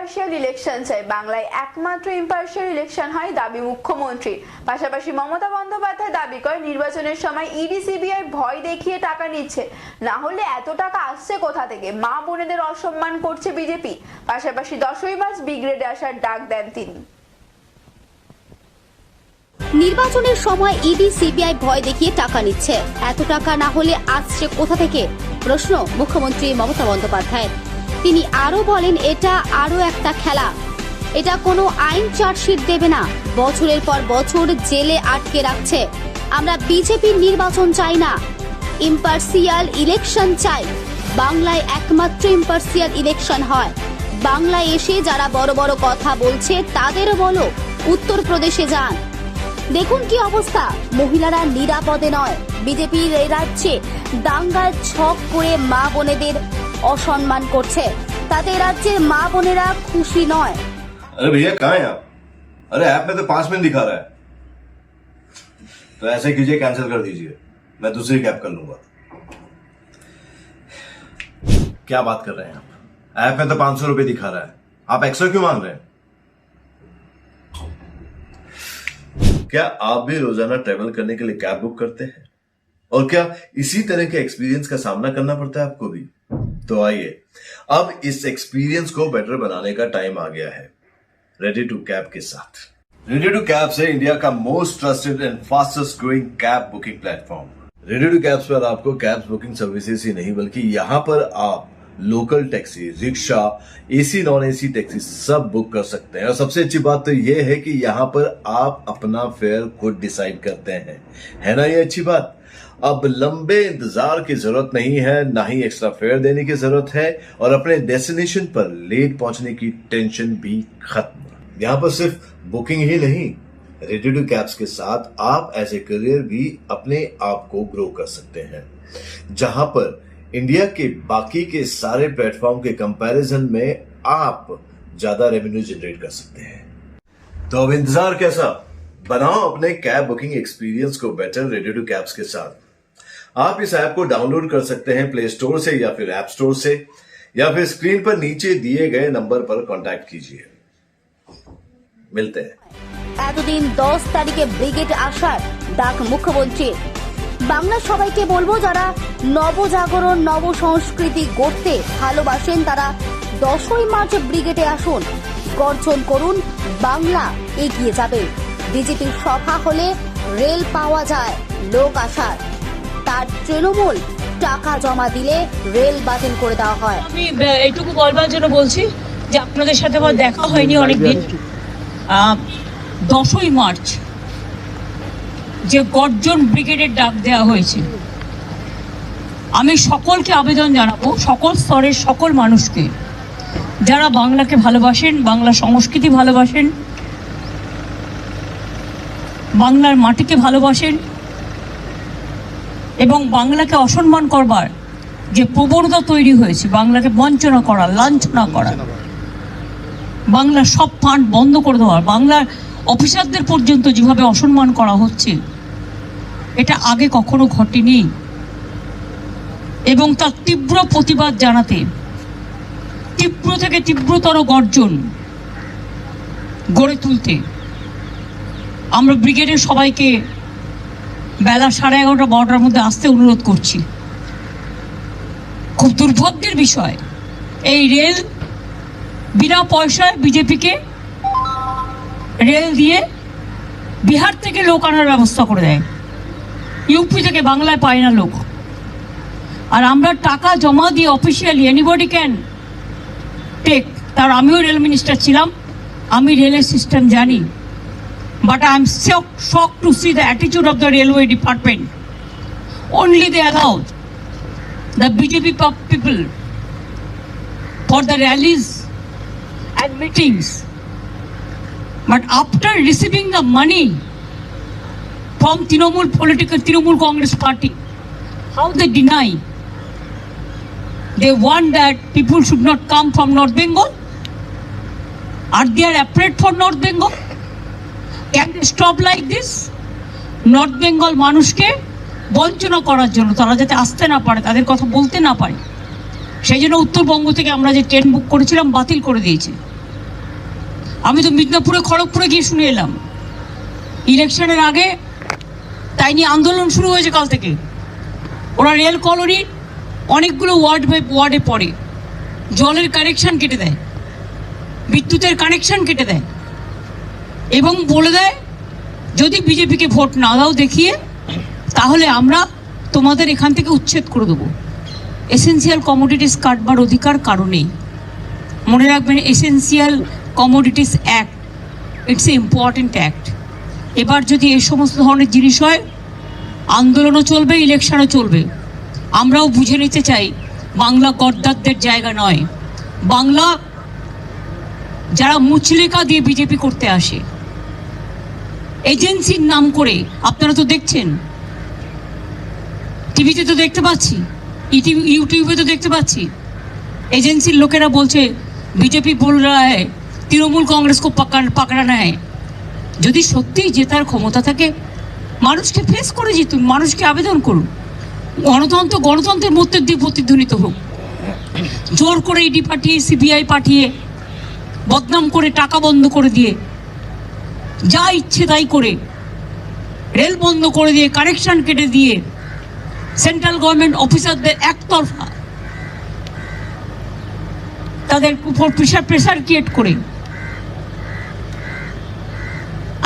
Impartial election চাই, বাংলায় একমাত্র ইম্পার্শিয়াল ইলেকশন হয় দাবি মুখ্যমন্ত্রীর। পাশাপাশি মমতা বন্দ্যোপাধ্যায় দাবি করে নির্বাচনের সময় ইডি সিবিআই ভয় দেখিয়ে টাকা নিচ্ছে, না হলে এত টাকা আসছে কোথা থেকে? মা বোনেদের অসম্মান করছে বিজেপি। পাশাপাশি 10ই মার্চ ব্রিগেডে আসার ডাক দেন তিনি। নির্বাচনের সময় ইডি সিবিআই ভয় দেখিয়ে টাকা নিচ্ছে, এত টাকা না হলে আসছে কোথা থেকে? প্রশ্ন মুখ্যমন্ত্রী মমতা বন্দ্যোপাধ্যায়ের। তিনি আরো বলেন, এটা আরো একটা খেলা, এটা কোনো আইন চার্জশিট দেবে না, বছরের পর বছর জেলে আটকে রাখছে। আমরা বিজেপির নির্বাচন চাই না, ইম্পার্শিয়াল ইলেকশন চাই। বাংলায় একমাত্র ইম্পার্শিয়াল ইলেকশন হয়। বাংলায় এসে যারা বড় বড় কথা বলছে তাদেরও বলো উত্তরপ্রদেশে যান, দেখুন কি অবস্থা। মহিলারা নিরাপদে নয়। বিজেপির এই রাজ্যে দাঙ্গার ছক করে মা বোনেদের অসম্মান করছে, তাতে রাজ্যের মা বোনেরা খুশি নয়। अरे भैया कहाँ हैं आप? अरे ऐप में तो 5 मिनट दिखा रहा है। तो ऐसे कीजिए, कैंसिल कर दीजिए, मैं दूसरी कैब कर लूंगा। क्या बात कर रहे हैं आप? ऐप में तो 500 रुपए दिखा रहा है, आप एक्स्ट्रा क्यों मांग रहे हैं? क्या आप भी रोजाना ट्रेवल करने के लिए कैब बुक करते हैं? और क्या इसी तरह के एक्सपीरियंस का सामना करना पड़ता है आपको भी? तो आइए, अब इस एक्सपीरियंस को बेटर बनाने का टाइम आ गया है रेडी टू कैब के साथ। रेडी टू कैब से इंडिया का most trusted and fastest growing cab booking platform. Ready to cabs पर आपको कैब बुकिंग सर्विसेज ही नहीं बल्कि यहाँ पर आप local taxi, rickshaw, AC non AC taxi सब बुक कर सकते हैं। और सबसे अच्छी बात तो यह है कि यहाँ पर आप अपना फेयर खुद डिसाइड करते हैं, है ना? ये अच्छी बात। अब लंबे इंतजार की जरूरत नहीं है, ना ही एक्स्ट्रा फेयर देने की जरूरत है, और अपने डेस्टिनेशन पर लेट पहुंचने की टेंशन भी खत्म। यहाँ पर सिर्फ बुकिंग ही नहीं, रेडी टू कैब्स के साथ आप एज ए करियर भी अपने आप को ग्रो कर सकते हैं, जहां पर इंडिया के बाकी के सारे प्लेटफॉर्म के कंपैरिजन में आप ज्यादा रेवेन्यू जनरेट कर सकते हैं। तो अब इंतजार कैसा? बनाओ अपने कैब बुकिंग एक्सपीरियंस को बेटर रेडी टू कैब्स के साथ। आप इस ऐप को डाउनलोड कर सकते हैं प्ले स्टोर से या फिर ऐप स्टोर से, या फिर स्क्रीन पर नीचे दिए गए नंबर पर कांटेक्ट कीजिए। मिलते हैं। এতদিন 10 তারিখে ব্রিগেড আসার ডাক মুখ্যমন্ত্রীর। বাংলা সবাইকে বলবো, যারা নবজাগরণ নব সংস্কৃতি গড়তে ভালোবাসেন তারা 10ই মার্চ ব্রিগেডে আসুন, গর্জন করুন, বাংলা এগিয়ে যাবে। বিজেপির সভা হলে রেল পাওয়া যায় লোক আসার, তার তৃণমূল টাকা জমা দিলে রেল বাতিল করে দেওয়া হয়। আমি এইটুকু বলবার জন্য বলছি যে আপনাদের সাথে আমার দেখা হয়নি অনেকদিন। 10ই মার্চ যে গর্জন ব্রিগেডের ডাক দেওয়া হয়েছে, আমি সকলকে আবেদন জানাবো, সকল স্তরের সকল মানুষকে যারা বাংলাকে ভালোবাসেন, বাংলা সংস্কৃতি ভালোবাসেন, বাংলার মাটিকে ভালোবাসেন, এবং বাংলাকে অসম্মান করবার যে প্রবণতা তৈরি হয়েছে, বাংলাকে বঞ্চনা করা, লাঞ্ছনা করা, বাংলার সব ফান্ড বন্ধ করে দেওয়ার, বাংলার অফিসারদের পর্যন্ত যেভাবে অসম্মান করা হচ্ছে, এটা আগে কখনো ঘটেনি। এবং তার তীব্র প্রতিবাদ জানাতে তীব্র থেকে তীব্রতর গর্জন গড়ে তুলতে আমরা ব্রিগেডের সবাইকে বেলা 11:30 12টার মধ্যে আসতে অনুরোধ করছি। খুব দুর্ভাগ্যের বিষয়, এই রেল বিনা পয়সায় বিজেপিকে রেল দিয়ে বিহার থেকে লোক আনার ব্যবস্থা করে দেয়, ইউপি থেকে বাংলায় পায় না লোক। আর আমরা টাকা জমা দিয়ে অফিসিয়ালি এনিবডি ক্যান টেক, তার আমিও রেল মিনিস্টার ছিলাম, আমি রেলের সিস্টেম জানি। But I am shocked to see the attitude of the railway department. Only they allowed the BJP people for the rallies and meetings. But after receiving the money from Trinamool Congress party, how they deny? They want that people should not come from North Bengal? Are they afraid for North Bengal? Can they stop like this? North Bengal মানুষকে বঞ্চনা করার জন্য, তারা যাতে আসতে না পারে, তাদের কথা বলতে না পারে, সেই জন্য উত্তরবঙ্গ থেকে আমরা যে ট্রেন বুক করেছিলাম বাতিল করে দিয়েছে। আমি তো মিদনাপুরে খড়গপুরে গিয়ে শুনে এলাম ইলেকশনের আগে তাই নিয়ে আন্দোলন শুরু হয়েছে কাল থেকে। ওরা রেল কলোনির অনেকগুলো ওয়ার্ড বাই ওয়ার্ডে পড়ে, জলের কানেকশন কেটে দেয়, বিদ্যুতের কানেকশন কেটে দেয় এবং বলে দেয় যদি বিজেপিকে ভোট না দাও দেখিয়ে তাহলে আমরা তোমাদের এখান থেকে উচ্ছেদ করে দেবো। এসেন্সিয়াল কমোডিটিস কাটবার অধিকার কারণেই মনে রাখবেন, essential commodities act it's a important act. এবার যদি এই সমস্ত ধরনের জিনিস হয় আন্দোলনও চলবে, ইলেকশনও চলবে। আমরাও বুঝে নিতে চাই বাংলা গদ্দারদের জায়গা নয়। বাংলা যারা মুচলেকা দিয়ে বিজেপি করতে আসে, এজেন্সির নাম করে, আপনারা তো দেখছেন, টিভিতে তো দেখতে পাচ্ছি, ইউটিউবে তো দেখতে পাচ্ছি, एजेंसी लोकेरा बोलছে बीजेपी बोल रहा है तृणमूल कांग्रेस को पकड़ना है। যদি সত্যি জেতার ক্ষমতা থাকে মানুষকে ফেস করে জিতুন, মানুষকে আবেদন করুন। গণতন্ত্রের মধ্যে দিয়ে প্রতিধ্বনিত হোক। জোর করে ইডি পাঠিয়ে সিবিআই পাঠিয়ে বদনাম করে টাকা বন্ধ করে দিয়ে যা ইচ্ছে তাই করে রেল বন্ধ করে দিয়ে কানেকশন কেটে দিয়ে সেন্ট্রাল গভর্নমেন্ট অফিসারদের একতরফা তাদের উপর প্রেসার ক্রিয়েট করে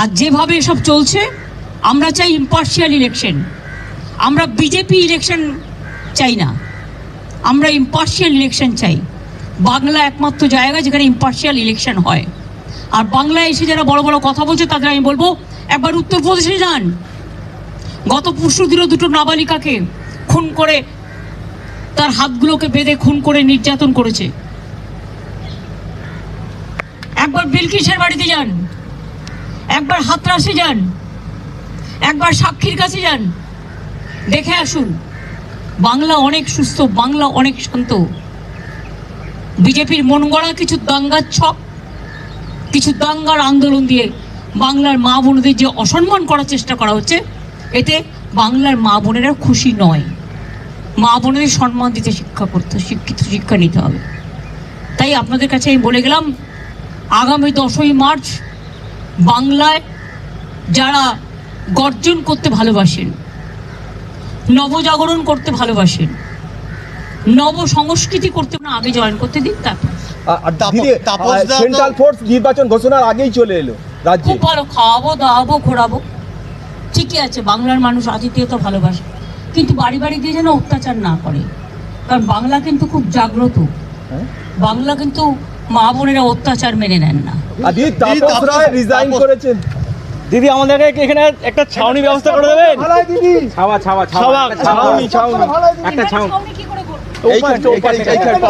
আর যেভাবে এসব চলছে, আমরা চাই ইম্পার্শিয়াল ইলেকশন। আমরা বিজেপি ইলেকশন চাই না, আমরা ইম্পার্শিয়াল ইলেকশন চাই। বাংলা একমাত্র জায়গা যেখানে ইম্পার্শিয়াল ইলেকশন হয়। আর বাংলায় এসে যারা বড় বড় কথা বলছে তাদের আমি বলবো একবার উত্তরপ্রদেশে যান। গত পরশু দিনও দুটো নাবালিকাকে খুন করে তার হাতগুলোকে বেঁধে খুন করে নির্যাতন করেছে। একবার বিলকিসের বাড়িতে যান, একবার হাতরাসে যান, একবার সাক্ষীর কাছে যান, দেখে আসুন। বাংলা অনেক সুস্থ, বাংলা অনেক শান্ত। বিজেপির মন গড়া কিছু দাঙ্গার ছক, কিছু দাঙ্গার আন্দোলন দিয়ে বাংলার মা বোনদের যে অসম্মান করার চেষ্টা করা হচ্ছে, এতে বাংলার মা বোনেরা খুশি নয়। মা বোনেদের সম্মান দিতে শিক্ষা নিতে হবে। তাই আপনাদের কাছে আমি বলে গেলাম, আগামী 10ই মার্চ বাংলায় যারা গর্জন করতে ভালোবাসেন, নবজাগরণ করতে ভালোবাসেন, নব সংস্কৃতি করতে আগে জয়েন করতে দিন। তারপর সেন্ট্রাল ফোর্স নির্বাচন ঘোষণার আগেই চলে এলো রাজ্যে। খুব ভালো, খাওয়াবো দাওয়াবো ঘোরাবো, ঠিকই আছে। বাংলার মানুষ আতিথেয়তা ভালোবাসে, কিন্তু বাড়ি বাড়ি গিয়ে যেন অত্যাচার না করে। কারণ বাংলা কিন্তু খুব জাগ্রত, বাংলা কিন্তু মা বোনেরা অত্যাচার মেনে নেন না। তাপস রায় রিজাইন করেছেন। দিদি আমাদেরকে এখানে একটা ছাউনি ব্যবস্থা করে দেবেন। ছাওয়া ছাউনি একটা ছাউনি কি করে করবো? এইখানটা